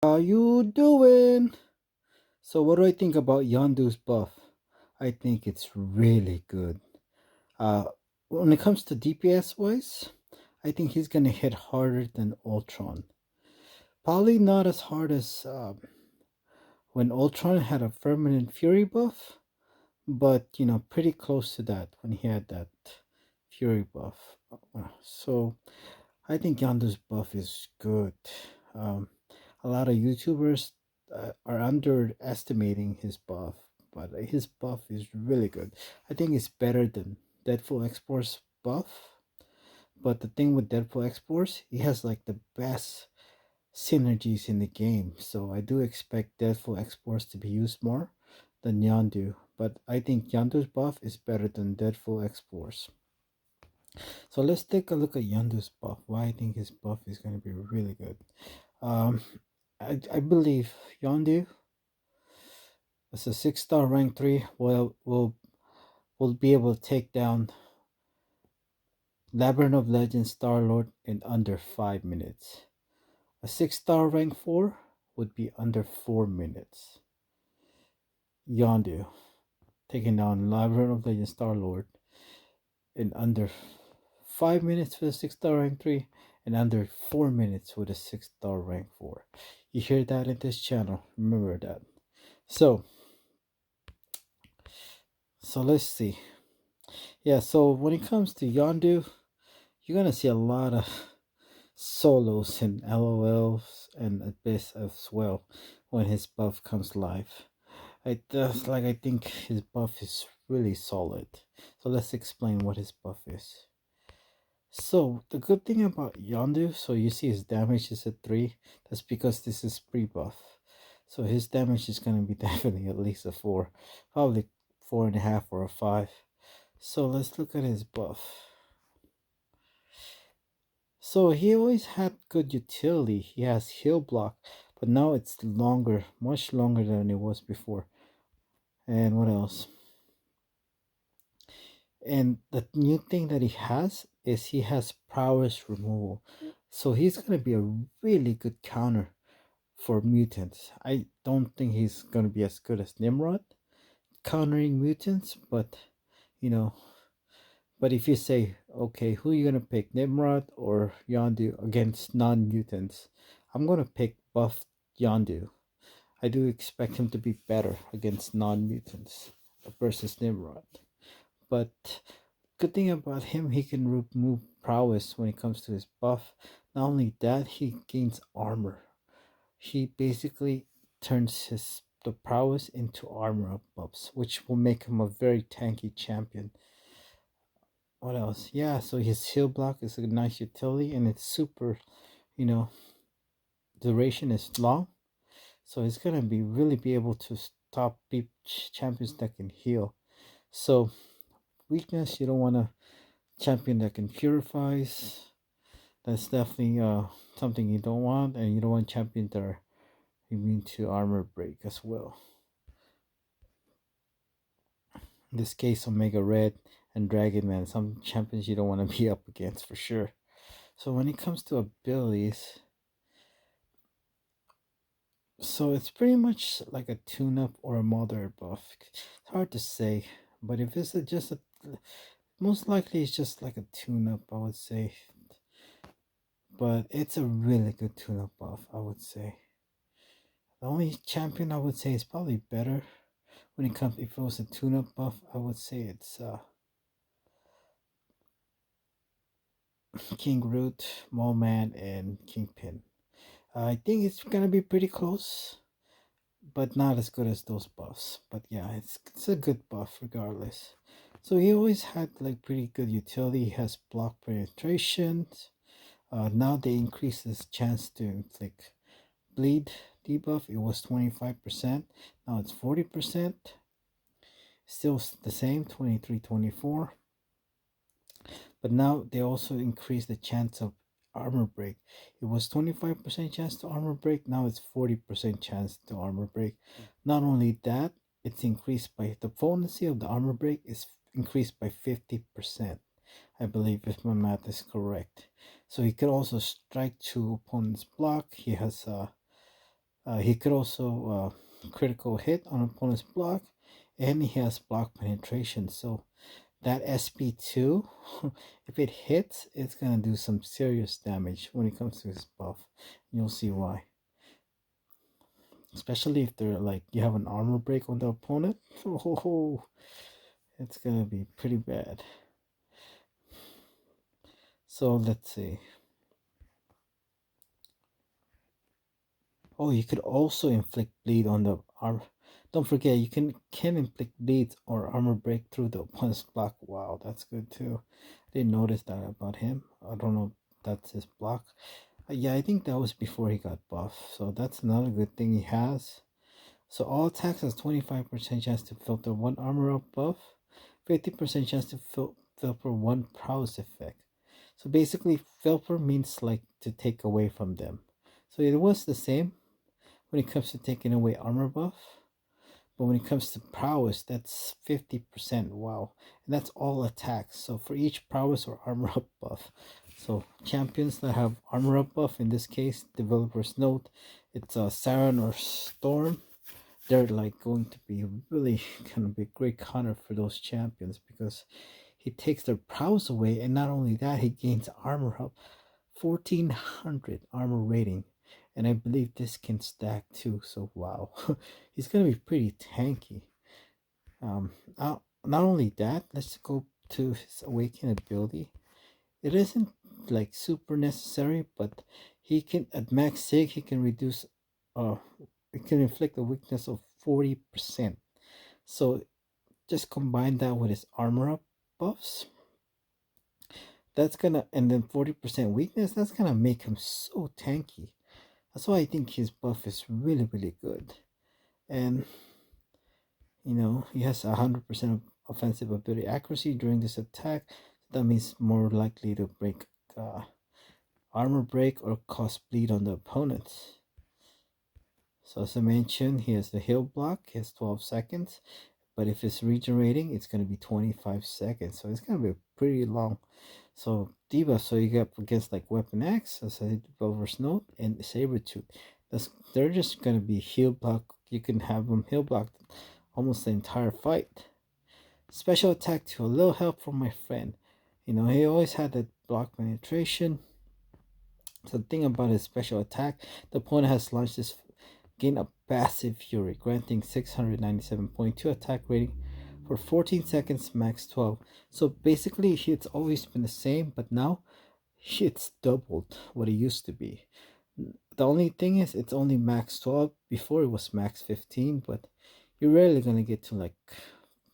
How you doing? So what do I think about Yondu's buff? I think it's really good. Uh, when it comes to DPS wise, I think he's gonna hit harder than Ultron. Probably not as hard as when Ultron had a permanent Fury buff, but pretty close to that when he had that Fury buff. So I think Yondu's buff is good. Um, a lot of YouTubers are underestimating his buff, but his buff is really good. I think it's better than Deadpool X-Force buff. But the thing with Deadpool X-Force, he has like the best synergies in the game. So I do expect Deadpool X-Force to be used more than Yondu. But I think Yondu's buff is better than Deadpool X-Force. So let's take a look at Yondu's buff. Why I think his buff is going to be really good. Um, I believe Yondu as a 6-star rank 3 will be able to take down Labyrinth of Legends Star Lord in under 5 minutes. A 6-star rank 4 would be under 4 minutes. Yondu taking down Labyrinth of Legends Star Lord in under 5 minutes with a 6-star rank 3 and under 4 minutes with a 6-star rank 4. You hear that in this channel, remember that. So let's see. Yeah, so when it comes to Yondu, you're gonna see a lot of solos and LOLs and Abyss as well when his buff comes live. I think his buff is really solid. So let's explain what his buff is. So the good thing about Yondu, so you see his damage is at 3. That's because this is pre-buff. So his damage is gonna be definitely at least a 4, probably 4.5 or a 5. So let's look at his buff. So he always had good utility. He has heal block, but now it's longer, much longer than it was before. And what else? And the new thing that he has is he has prowess removal. So he's gonna be a really good counter for mutants. I don't think he's gonna be as good as Nimrod countering mutants, but you know, but if you say, okay, who are you gonna pick, Nimrod or Yondu against non-mutants? I'm gonna pick buff Yondu. I do expect him to be better against non-mutants versus Nimrod. But good thing about him, he can remove prowess when it comes to his buff. Not only that, he gains armor. He basically turns the prowess into armor buffs, which will make him a very tanky champion. What else? Yeah, so his heal block is a nice utility, and it's super, you know, duration is long, so he's gonna be really be able to stop champions that can heal. So weakness, you don't want a champion that can purifies. That's definitely something you don't want, and you don't want champions that are immune to armor break as well. In this case, Omega Red and Dragon Man, some champions you don't want to be up against for sure. So when it comes to abilities, so it's pretty much like a tune-up or a moderate buff. It's hard to say, but if it's just a, most likely it's just like a tune-up, I would say. But it's a really good tune-up buff, I would say. The only champion I would say is probably better when it comes, if it was a tune-up buff, I would say it's King Root, Mole Man, and Kingpin. I think it's gonna be pretty close, but not as good as those buffs. But yeah, it's a good buff regardless. So he always had like pretty good utility. He has block penetration. Now they increase his chance to inflict bleed debuff. It was 25%. Now it's 40%. Still the same, 23, 24. But now they also increase the chance of armor break. It was 25% chance to armor break. Now it's 40% chance to armor break. Not only that, it's increased by the potency of the armor break is increased by 50%. I believe if my math is correct. So he can also strike 2 opponents block. He has He could also critical hit on opponent's block, and he has block penetration. So that SP2, if it hits, it's gonna do some serious damage when it comes to his buff. You'll see why. Especially if they're like you have an armor break on the opponent. Oh, it's gonna be pretty bad. So let's see. Oh, you could also inflict bleed on the arm. Don't forget, you can inflict bleed or armor break through the opponent's block. Wow, that's good too. Didn't notice that about him. I don't know if that's his block. Yeah, I think that was before he got buff. So that's another good thing he has. So all attacks has 25% chance to filter one armor up buff, 50% chance to filter one prowess effect. So basically, filter means like to take away from them. So it was the same when it comes to taking away armor buff. But when it comes to prowess, that's 50%. Wow. And that's all attacks. So for each prowess or armor up buff. So champions that have armor up buff, in this case, developers note it's a Siren or Storm. They're like going to be really gonna be a great counter for those champions because he takes their prowess away, and not only that, he gains armor up 1400 armor rating, and I believe this can stack too. So wow, he's gonna be pretty tanky. Not only that, let's go to his Awaken ability. It isn't like super necessary, but he can at max sig he can reduce uh it can inflict a weakness of 40%. So just combine that with his armor up buffs. That's gonna and then 40% weakness, that's gonna make him so tanky. That's why I think his buff is really, really good. And he has 100% offensive ability accuracy during this attack. That means more likely to break uh, armor break or cause bleed on the opponent. So as I mentioned, he has the heal block, he has 12 seconds. But if it's regenerating, it's going to be 25 seconds. So it's going to be pretty long. So debuff, so you get against like Weapon X, as I Velvet Note, and Sabretooth. They're just going to be heal block. You can have them heal block almost the entire fight. Special attack to a little help from my friend. He always had that block penetration. So the thing about his special attack, the opponent has launched this gain a passive fury, granting 697.2 attack rating for 14 seconds, max 12. So basically, it's always been the same, but now it's doubled what it used to be. The only thing is, it's only max 12. Before it was max 15, but you're rarely gonna get to like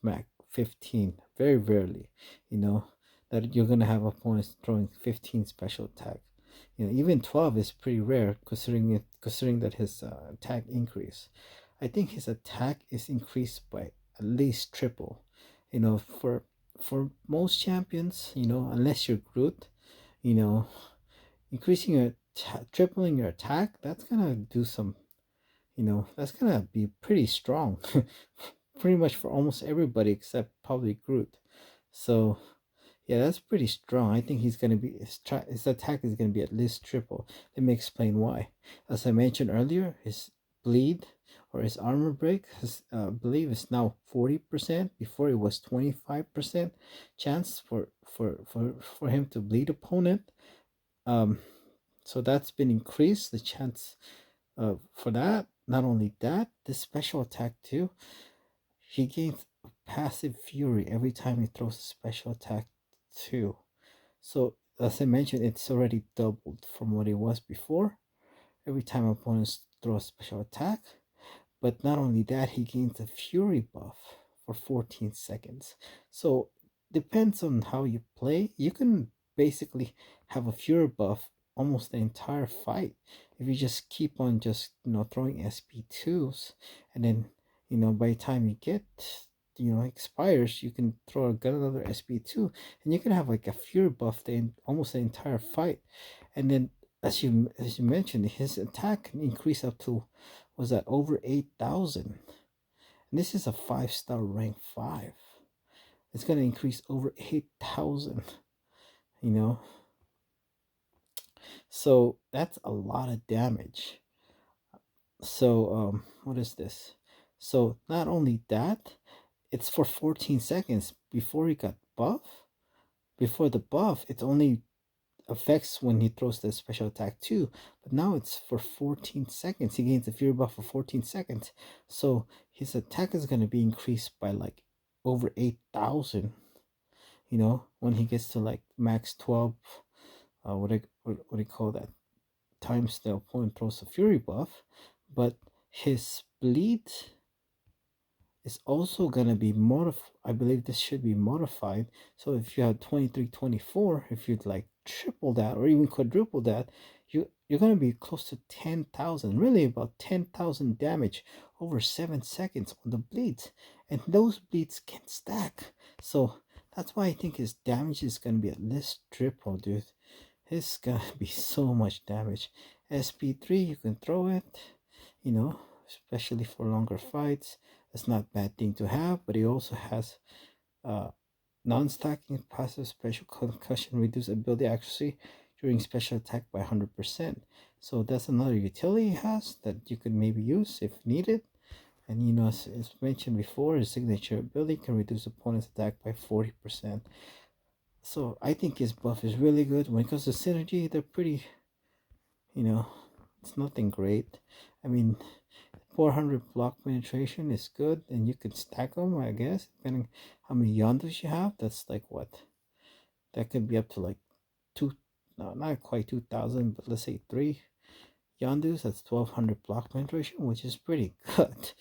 max 15. Very rarely, you know, that you're gonna have opponents throwing 15 special attack. Even 12 is pretty rare considering that his attack increase. I think his attack is increased by at least triple. For most champions, unless you're Groot, you know, increasing tripling your attack, that's gonna do some, that's gonna be pretty strong, pretty much for almost everybody except probably Groot. So yeah, that's pretty strong. I think he's gonna be his attack is gonna be at least triple. Let me explain why. As I mentioned earlier, his bleed or his armor break, I believe is now 40%. Before it was 25% chance for him to bleed opponent. Um, so that's been increased the chance for that. Not only that, this special attack too. He gains passive fury every time he throws a special attack too. So as I mentioned, it's already doubled from what it was before. Every time opponents throw a special attack. But not only that, he gains a fury buff for 14 seconds. So depends on how you play. You can basically have a fury buff almost the entire fight if you just keep on just throwing SP2s, and then by the time you get expires, you can throw another SP2, and you can have like a fury buff almost the entire fight. And then as you mentioned, his attack can increase up to, was that over 8,000, and this is a 5-star rank 5. It's going to increase over 8,000, you know so that's a lot of damage. So what is this? So not only that, it's for 14 seconds before he got buff. Before the buff, it only affects when he throws the special attack too. But now it's for 14 seconds. He gains the fury buff for 14 seconds. So his attack is gonna be increased by like over 8,000. You know, when he gets to like max 12, what do you call that? Times the opponent throws the fury buff. But his bleed is also gonna be modified. I believe this should be modified. So if you have 23, 24, if you'd like triple that or even quadruple that, you're gonna be close to 10,000, really about 10,000 damage over 7 seconds on the bleeds, and those bleeds can stack. So that's why I think his damage is gonna be at least triple, dude. It's gonna be so much damage. SP3, you can throw it, you know, especially for longer fights. It's not a bad thing to have, but it also has uh, non-stacking passive special concussion, reduce ability accuracy during special attack by 100%. So that's another utility it has that you could maybe use if needed. And you know, as mentioned before, his signature ability can reduce opponent's attack by 40%. So I think his buff is really good. When it comes to synergy, they're pretty, you know, it's nothing great. I mean, 400 block penetration is good, and you can stack them, I guess, depending how many Yondus you have. That's like what? That could be up to like two, no, not quite 2,000, but let's say three Yondus. That's 1,200 block penetration, which is pretty good.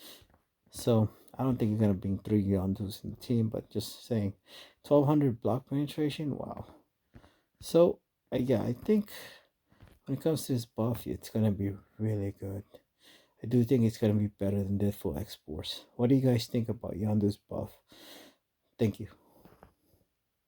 So I don't think you're gonna bring three Yondus in the team, but just saying, 1,200 block penetration. Wow. So yeah, I think when it comes to this buff, it's gonna be really good. I do think it's gonna be better than Deadful X Force. What do you guys think about Yondu's buff? Thank you.